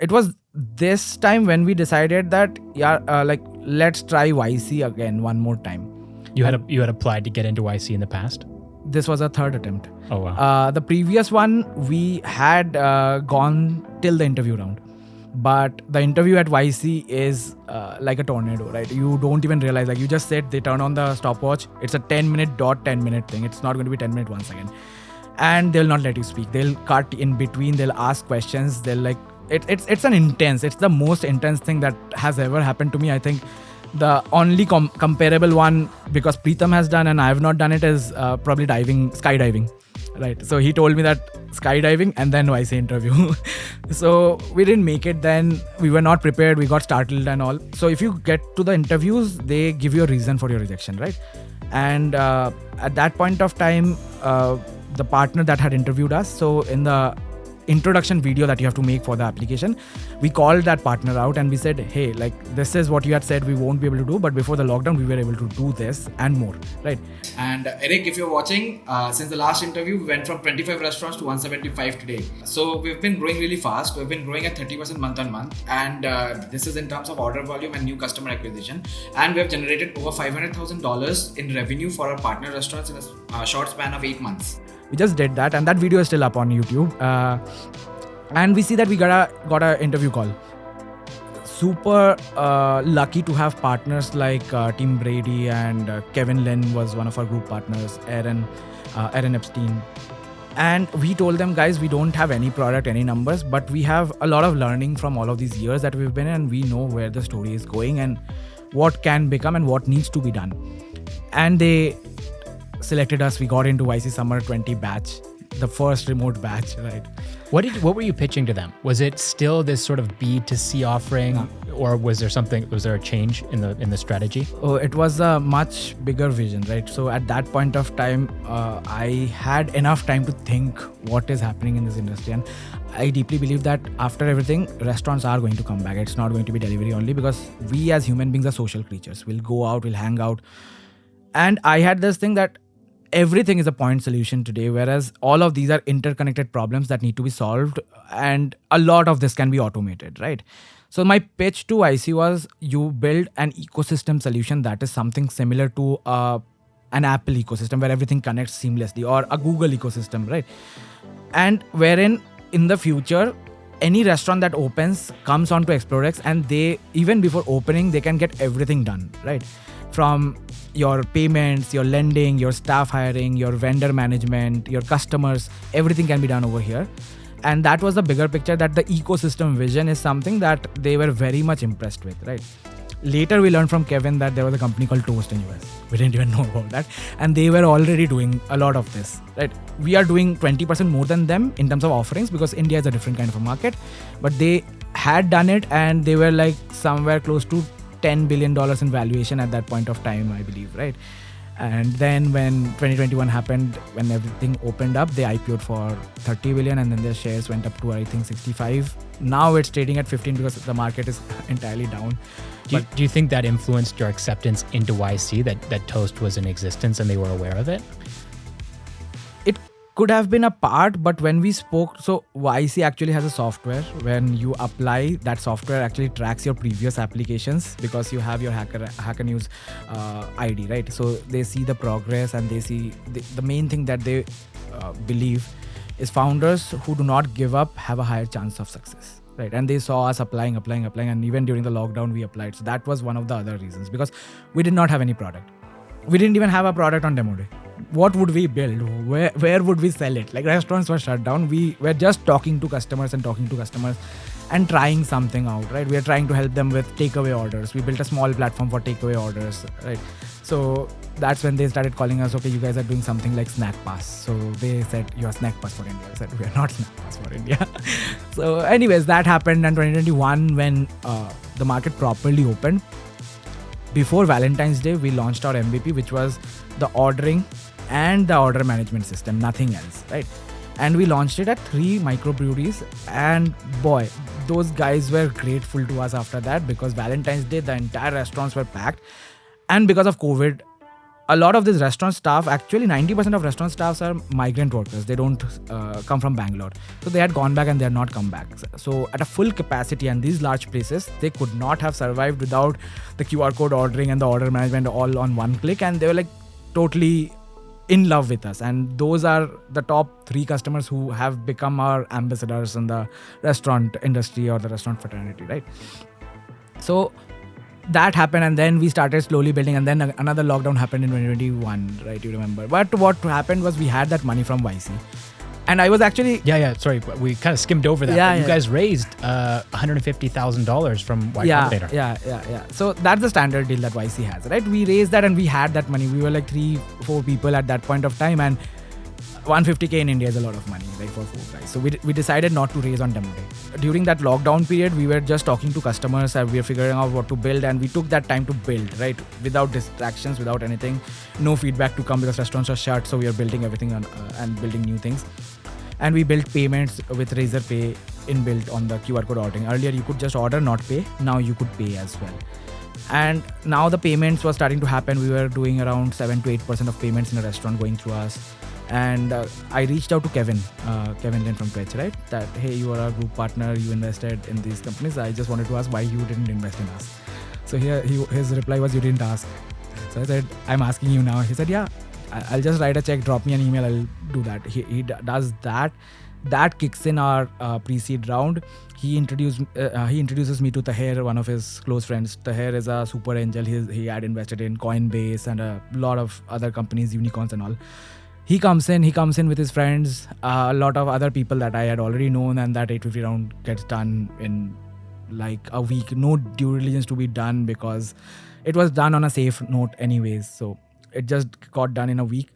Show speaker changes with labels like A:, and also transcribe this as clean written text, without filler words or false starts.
A: it was this time when we decided that let's try YC again one more time.
B: You had applied to get into YC in the past?
A: This was our third attempt.
B: Oh wow.
A: The previous one we had gone till the interview round, but the interview at YC is like a tornado, right? You don't even realize, like you just said, they turn on the stopwatch. It's a 10-minute thing. It's not going to be 10 minutes once again. And they'll not let you speak. They'll cut in between. They'll ask questions. They'll like, it's the most intense thing that has ever happened to me. I think the only comparable one, because Pritam has done and I have not done it, is probably skydiving. Right. So he told me that skydiving and then YC interview. So we didn't make it then. We were not prepared. We got startled and all. So if you get to the interviews, they give you a reason for your rejection, right? And at that point of time, the partner that had interviewed us, so in the introduction video that you have to make for the application, we called that partner out and we said, hey, like this is what you had said we won't be able to do, but before the lockdown we were able to do this and more, right? And Eric, if you're watching, since the last interview we went from 25 restaurants to 175 today. So we've been growing really fast. We've been growing at 30% month on month, and this is in terms of order volume and new customer acquisition, and we have generated over $500,000 in revenue for our partner restaurants in a short span of 8 months. We just did that, and that video is still up on YouTube. And we see that we got a interview call. Super lucky to have partners like Team Brady, and Kevin Lynn was one of our group partners, Aaron Epstein. And we told them, guys, we don't have any product, any numbers, but we have a lot of learning from all of these years that we've been in, and we know where the story is going and what can become and what needs to be done. And they selected us. We got into YC Summer 20 batch, the first remote batch, right?
B: What were you pitching to them? Was it still this sort of B2C offering, or was there a change in the strategy?
A: Oh, it was a much bigger vision, right? So at that point of time, I had enough time to think what is happening in this industry, and I deeply believe that after everything, restaurants are going to come back. It's not going to be delivery only, because we as human beings are social creatures. We'll go out, we'll hang out. And I had this thing that everything is a point solution today, whereas all of these are interconnected problems that need to be solved, and a lot of this can be automated, right? So my pitch to YC was, you build an ecosystem solution that is something similar to an Apple ecosystem where everything connects seamlessly, or a Google ecosystem, right? And wherein in the future, any restaurant that opens comes onto Explorex, and they, even before opening, they can get everything done, right? From your payments, your lending, your staff hiring, your vendor management, your customers, everything can be done over here. And that was the bigger picture, that the ecosystem vision is something that they were very much impressed with, right? Later, we learned from Kevin that there was a company called Toast in US. We didn't even know about that. And they were already doing a lot of this, right? We are doing 20% more than them in terms of offerings, because India is a different kind of a market. But they had done it, and they were like somewhere close to $10 billion in valuation at that point of time, I believe, right? And then when 2021 happened, when everything opened up, they IPO'd for 30 billion, and then their shares went up to, I think, 65. Now it's trading at 15 because the market is entirely down.
B: Do you think that influenced your acceptance into YC, that Toast was in existence and they were aware of it?
A: It could have been a part, but when we spoke, so YC actually has a software. When you apply, that software actually tracks your previous applications, because you have your Hacker News ID, right? So they see the progress, and they see the main thing that they believe is founders who do not give up have a higher chance of success, right? And they saw us applying, and even during the lockdown we applied. So that was one of the other reasons, because we did not have any product. We didn't even have a product on demo day. What would we build? Where would we sell it? Like, restaurants were shut down. We were just talking to customers and trying something out, right? We are trying to help them with takeaway orders. We built a small platform for takeaway orders, right? So that's when they started calling us, okay, you guys are doing something like Snack Pass. So they said, you are Snack Pass for India. I said, we are not Snack Pass for India. So anyways, that happened in 2021 when the market properly opened. Before Valentine's Day, we launched our MVP, which was the ordering and the order management system, nothing else, right? And we launched it at 3 microbreweries, and boy, those guys were grateful to us after that, because Valentine's Day, the entire restaurants were packed. And because of COVID, a lot of this restaurant staff, actually 90% of restaurant staffs are migrant workers. They don't come from Bangalore. So they had gone back and they had not come back. So at a full capacity and these large places, they could not have survived without the QR code ordering and the order management all on one click. And they were like totally in love with us. And those are the top 3 customers who have become our ambassadors in the restaurant industry or the restaurant fraternity, right? So that happened, and then we started slowly building, and then another lockdown happened in 2021, right? You remember. But what happened was we had that money from YC, and I was actually
B: sorry, we kind of skimmed over that. You guys raised $150,000 from Y Combinator.
A: Yeah. So that's the standard deal that YC has, right? We raised that and we had that money. We were like 3-4 people at that point of time, and 150K in India is a lot of money, right, for 4 guys. So we decided not to raise on demo day. During that lockdown period, we were just talking to customers and we were figuring out what to build, and we took that time to build, right, without distractions, without anything, no feedback to come because restaurants are shut. So we are building everything and building new things. And we built payments with Razor Pay inbuilt on the QR code ordering. Earlier, you could just order, not pay. Now you could pay as well. And now the payments were starting to happen. We were doing around 7 to 8% of payments in a restaurant going through us. And I reached out to Kevin Lin from Twitch, right? That, hey, you are a group partner, you invested in these companies. I just wanted to ask why you didn't invest in us. So here, his reply was, you didn't ask. So I said, I'm asking you now. He said, yeah, I'll just write a check, drop me an email, I'll do that. He does that. That kicks in our pre-seed round. He introduces me to Taher, one of his close friends. Taher is a super angel. He had invested in Coinbase and a lot of other companies, unicorns and all. He comes in with his friends, a lot of other people that I had already known, and that 850 round gets done in like a week. No due diligence to be done because it was done on a safe note anyways. So it just got done in a week.